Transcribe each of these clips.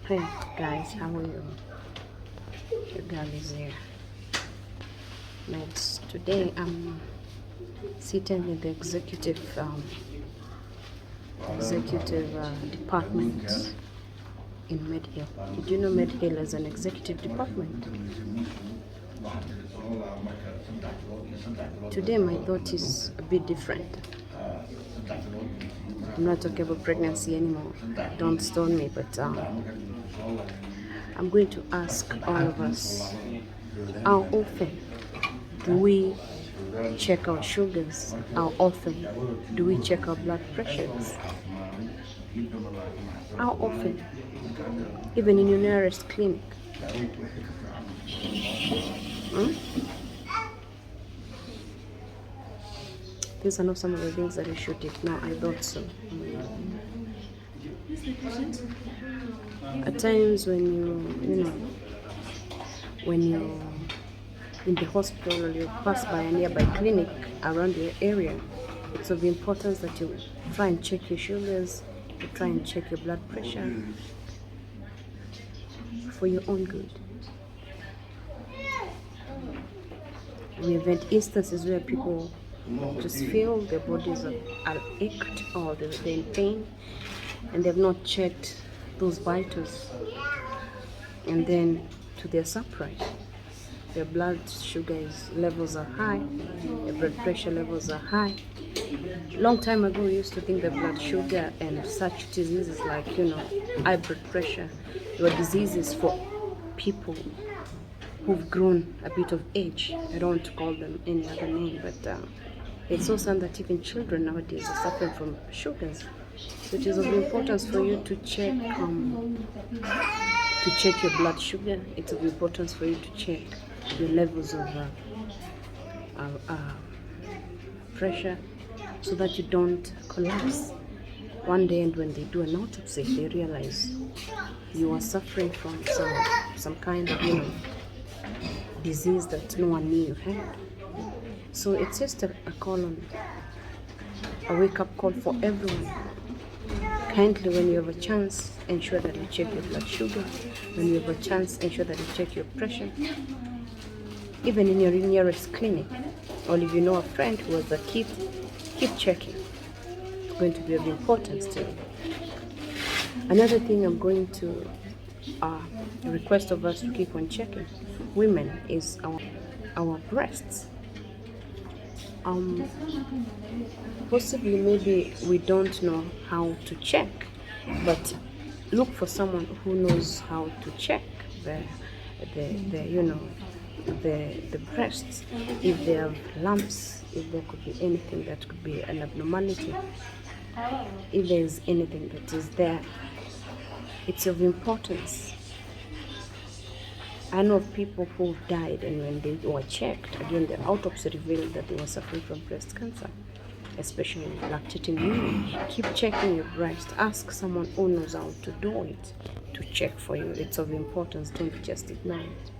Hey guys, how are you? Your girl is here. Mates, today I'm sitting in the executive department in Medhill. Did you know Medhill is an executive department? Today my thought is a bit different. I'm not talking about pregnancy anymore. Don't stone me, but I'm going to ask all of us, how often do we check our sugars? How often do we check our blood pressures? How often? Even in your nearest clinic. Hmm? These are not some of the things that you should ignore. I thought so. At times when when you're in the hospital or you pass by a nearby clinic around your area, it's of importance that you try and check your sugars, you try and check your blood pressure for your own good. We've had instances where people just feel their bodies are ached or they're in pain and they've not checked those vitals, and then to their surprise their blood sugar levels are high, their blood pressure levels are high. Long time ago we used to think that blood sugar and such diseases like high blood pressure were diseases for people who've grown a bit of age. I don't want to call them any other name, but it's so sad that even children nowadays are suffering from sugars. So it is of importance for you to check your blood sugar. It's of importance for you to check your levels of pressure, so that you don't collapse one day, and when they do an autopsy they realize you are suffering from some kind of disease that no one knew you had. So it's just a wake-up call for everyone. Kindly, when you have a chance, ensure that you check your blood sugar. When you have a chance, ensure that you check your pressure. Even in your nearest clinic, or if you know a friend who has a kid, keep checking. It's going to be of importance to you. Another thing I'm going to request of us to keep on checking, women, is our breasts. Possibly maybe we don't know how to check, but look for someone who knows how to check the breasts, if they have lumps, if there could be anything that could be an abnormality, if there's anything that is there. It's of importance. I know of people who died, and when they were checked, again the autopsy revealed that they were suffering from breast cancer, especially lactating women. Keep checking your breast. Ask someone who knows how to do it to check for you. It's of importance. Don't just ignore it,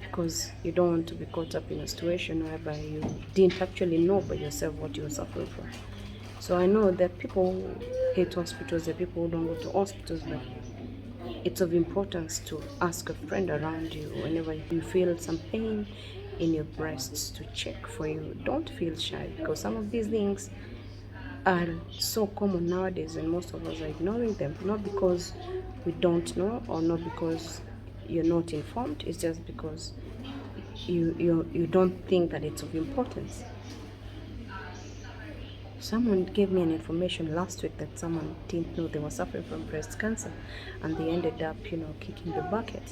because you don't want to be caught up in a situation whereby you didn't actually know by yourself what you were suffering from. So I know that people who hate hospitals, there are people who don't go to hospitals, but it's of importance to ask a friend around you whenever you feel some pain in your breasts to check for you. Don't feel shy, because some of these things are so common nowadays and most of us are ignoring them, not because we don't know or not because you're not informed. It's just because you don't think that it's of importance. Someone gave me an information last week that someone didn't know they were suffering from breast cancer, and they ended up, kicking the bucket.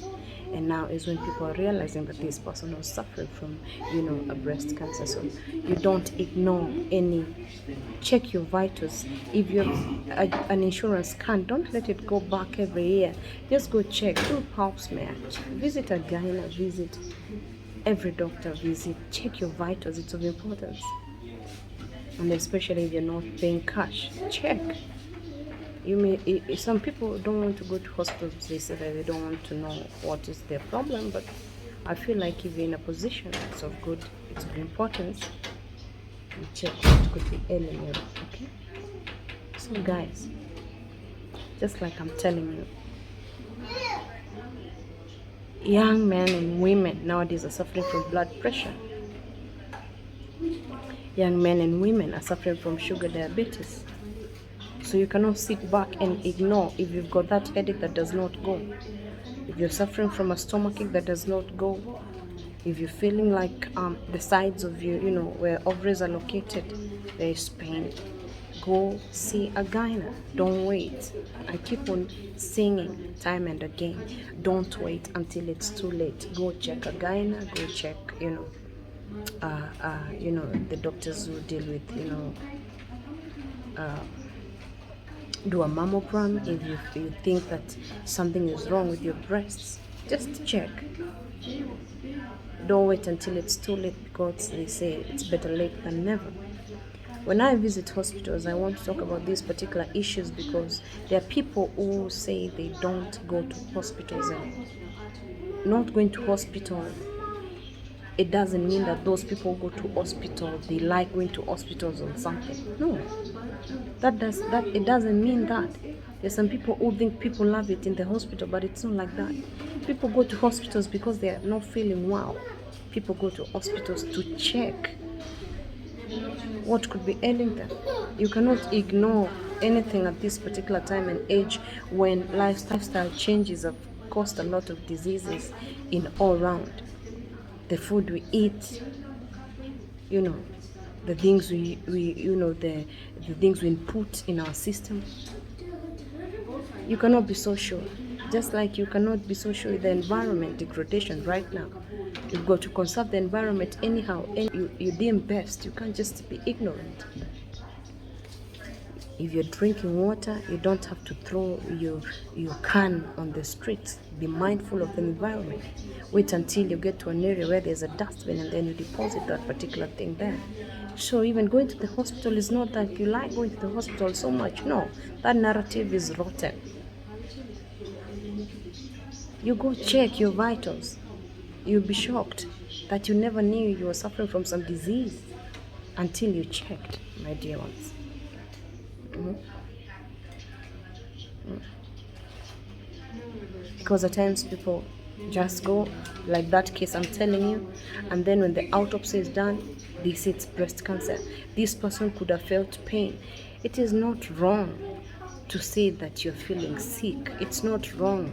And now is when people are realizing that this person was suffering from, a breast cancer. So you don't ignore any. Check your vitals. If you have an insurance scan, don't let it go back every year. Just go check. Do pap smear. Visit a gynae. Visit every doctor. Check your vitals. It's of importance. And especially if you're not paying cash, check. Some people don't want to go to hospitals. They say that they don't want to know what is their problem, but I feel like if you're in a position, it's of importance, you check what could be ailing you. Okay. So guys, just like I'm telling you, Young men and women nowadays are suffering from blood pressure. Young men and women are suffering from sugar diabetes. So you cannot sit back and ignore if you've got that headache that does not go. If you're suffering from a stomachache that does not go. If you're feeling like the sides of you, where ovaries are located, there is pain, go see a gyna. Don't wait. I keep on singing time and again. Don't wait until it's too late. Go check a gyna. Go check, the doctors who deal with, do a mammogram if you think that something is wrong with your breasts. Just check. Don't wait until it's too late, because they say it's better late than never. When I visit hospitals, I want to talk about these particular issues because there are people who say they don't go to hospitals, and not going to hospital, it doesn't mean that those people go to hospital, they like going to hospitals or something. No, it doesn't mean that. There's some people who think people love it in the hospital, but it's not like that. People go to hospitals because they are not feeling well. People go to hospitals to check what could be ailing them. You cannot ignore anything at this particular time and age when lifestyle changes have caused a lot of diseases in all round. The food we eat, the things the things we input in our system. You cannot be so sure. Just like you cannot be so sure with the environment degradation right now. You've got to conserve the environment anyhow, and you deem best. You can't just be ignorant. If you're drinking water, you don't have to throw your can on the streets. Be mindful of the environment. Wait until you get to an area where there's a dustbin, and then you deposit that particular thing there. So even going to the hospital is not that you like going to the hospital so much. No, that narrative is rotten. You go check your vitals. You'll be shocked that you never knew you were suffering from some disease until you checked, my dear ones. Because at times people just go, like that case I'm telling you, and then when the autopsy is done, they say it's breast cancer. This person could have felt pain. It is not wrong to say that you're feeling sick. It's not wrong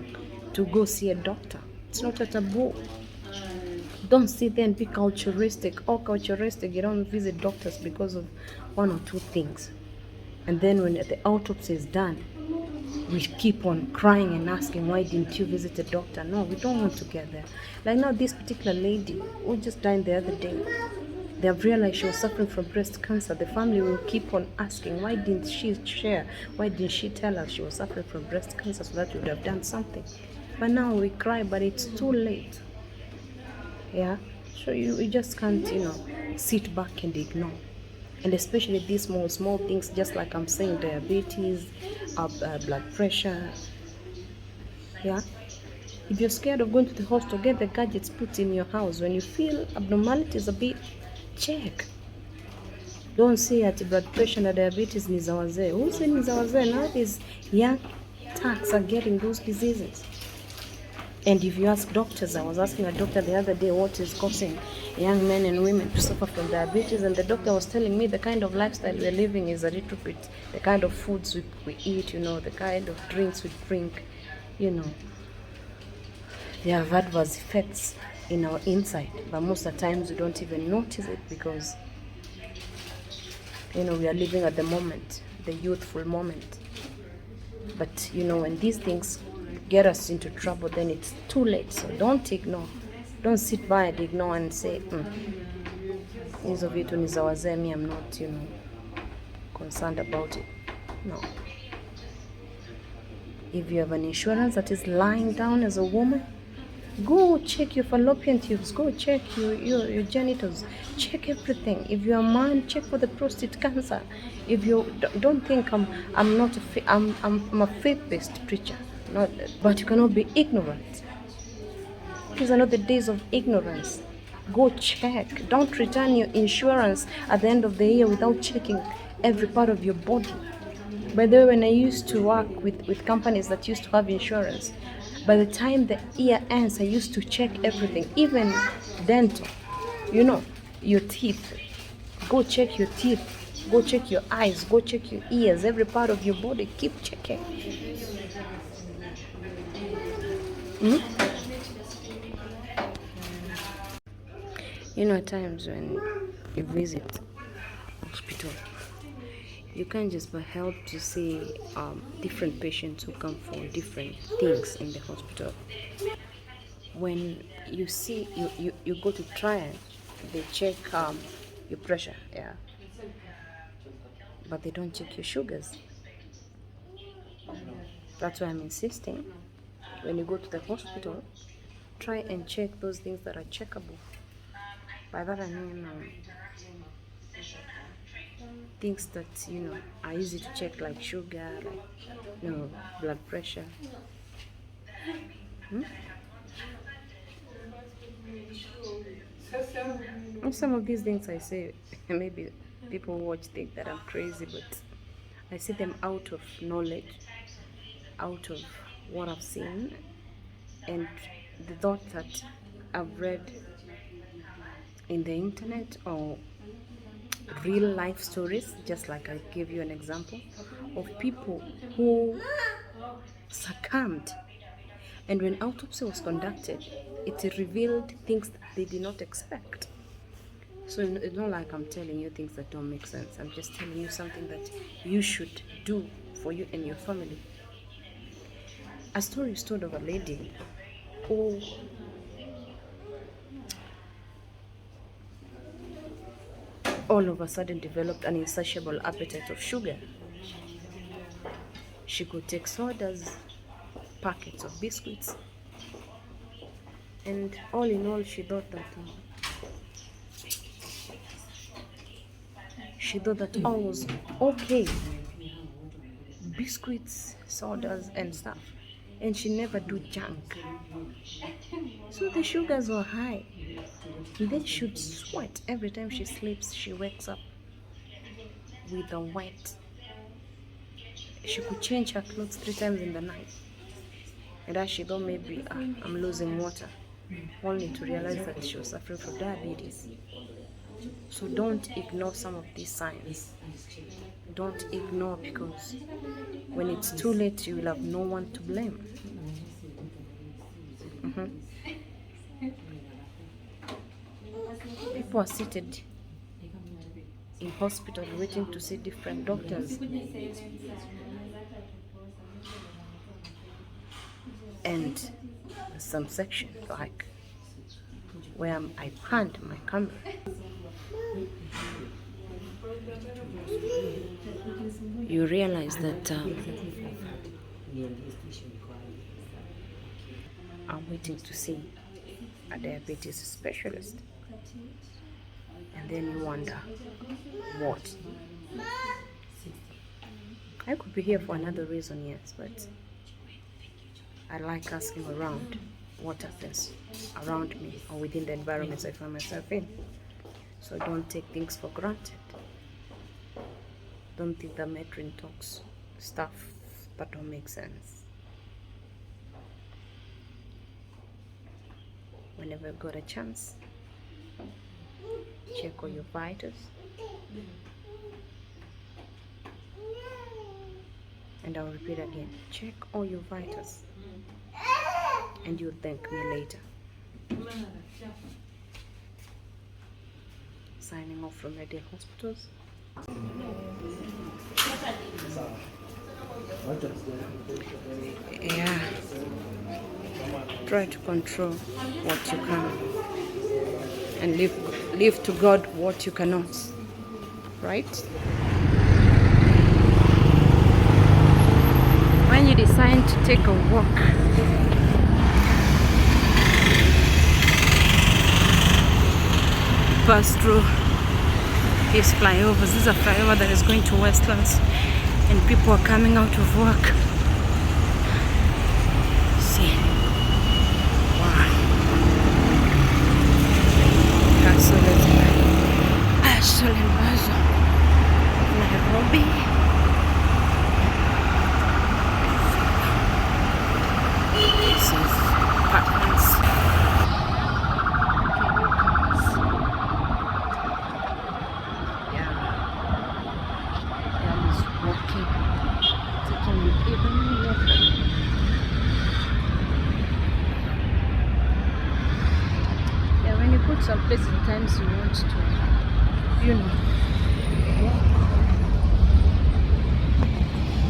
to go see a doctor. It's not a taboo. Don't sit there and be culturistic. You don't visit doctors because of one or two things. And then when the autopsy is done, we keep on crying and asking, why didn't you visit a doctor? No, we don't want to get there. Like now, this particular lady who just died the other day, they have realized she was suffering from breast cancer. The family will keep on asking, why didn't she share? Why didn't she tell us she was suffering from breast cancer so that we would have done something? But now we cry, but it's too late. Yeah, so you just can't, sit back and ignore. And especially these small things, just like I'm saying, diabetes, blood pressure. Yeah, if you're scared of going to the hospital, get the gadgets put in your house. When you feel abnormalities a bit, check. Don't say that blood pressure and diabetes ni za wazee. Who said ni za wazee? Now these young tags are getting those diseases. And if you ask doctors, I was asking a doctor the other day what is causing young men and women to suffer from diabetes, and the doctor was telling me the kind of lifestyle we're living is a little bit, the kind of foods we eat, the kind of drinks we drink, they have adverse effects in our inside, but most of the times we don't even notice it because, we are living at the moment, the youthful moment. But, when these things get us into trouble, then it's too late. So don't ignore. Don't sit by and ignore and say, hizo vitu ni za wazee, me, I'm not, concerned about it. No. If you have an insurance that is lying down as a woman, go check your fallopian tubes, go check your genitals, check everything. If you're a man, check for the prostate cancer. If you don't think I'm a faith-based preacher. But you cannot be ignorant. These are not the days of ignorance. Go check. Don't return your insurance at the end of the year without checking every part of your body. By the way, when I used to work with companies that used to have insurance, By the time the year ends, I used to check everything, even dental, your teeth. Go check your teeth, go check your eyes, go check your ears, every part of your body. Keep checking. At times when you visit hospital, you can't just but help to see different patients who come for different things in the hospital. When you see you go to triage, they check your pressure, yeah, but they don't check your sugars. That's why I'm insisting, when you go to the hospital, try and check those things that are checkable. By that I mean things that are easy to check, like sugar, like blood pressure. And some of these things I say, maybe people watch think that I'm crazy, but I see them out of knowledge, out of what I've seen, and the thought that I've read in the internet, or real life stories, just like I gave you an example of people who succumbed, and when autopsy was conducted, it revealed things that they did not expect. So it's not like I'm telling you things that don't make sense. I'm just telling you something that you should do for you and your family. A story is told of a lady who all of a sudden developed an insatiable appetite of sugar. She could take sodas, packets of biscuits, and all in all, she thought that all was okay. Biscuits, sodas, and stuff, and she never do junk. So the sugars were high. And then she would sweat every time she sleeps. She wakes up with a wet. She could change her clothes 3 times in the night. And as she thought maybe I'm losing water, only to realize that she was suffering from diabetes. So don't ignore some of these signs. Don't ignore, because when it's too late, you will have no one to blame. People are seated in hospital waiting to see different doctors, and some section like where I panned my camera, you realize that I'm waiting to see a diabetes specialist, and then you wonder what. I could be here for another reason, yes, but I like asking around what happens around me or within the environments I find myself in. So don't take things for granted. Don't think that Metrin talks stuff that don't make sense. Whenever you've got a chance, check all your vitals. And I'll repeat again, check all your vitals, and you'll thank me later. Signing off from Red Hill Hospitals. Yeah, try to control what you can, and leave to God what you cannot, right? When you decide to take a walk, pass through these flyovers. This is a flyover that is going to Westlands, and people are coming out of work. See, wow. Castle Nairobi. So some places at times you want to, you know,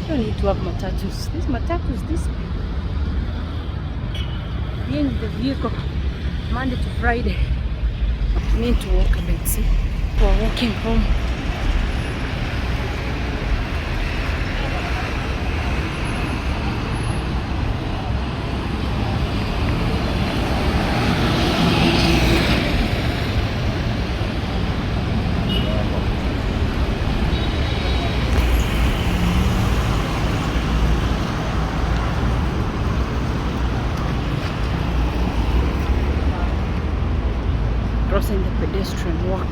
you don't need to have matatus. These matatus, this big. Being in the vehicle Monday to Friday, you need to walk a bit, see? For walking home. Crossing the pedestrian walk,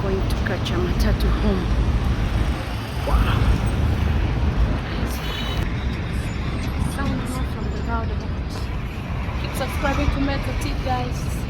going to catch a matatu home. Wow. Sound off from the roundabout. Keep subscribing to Metro T, guys.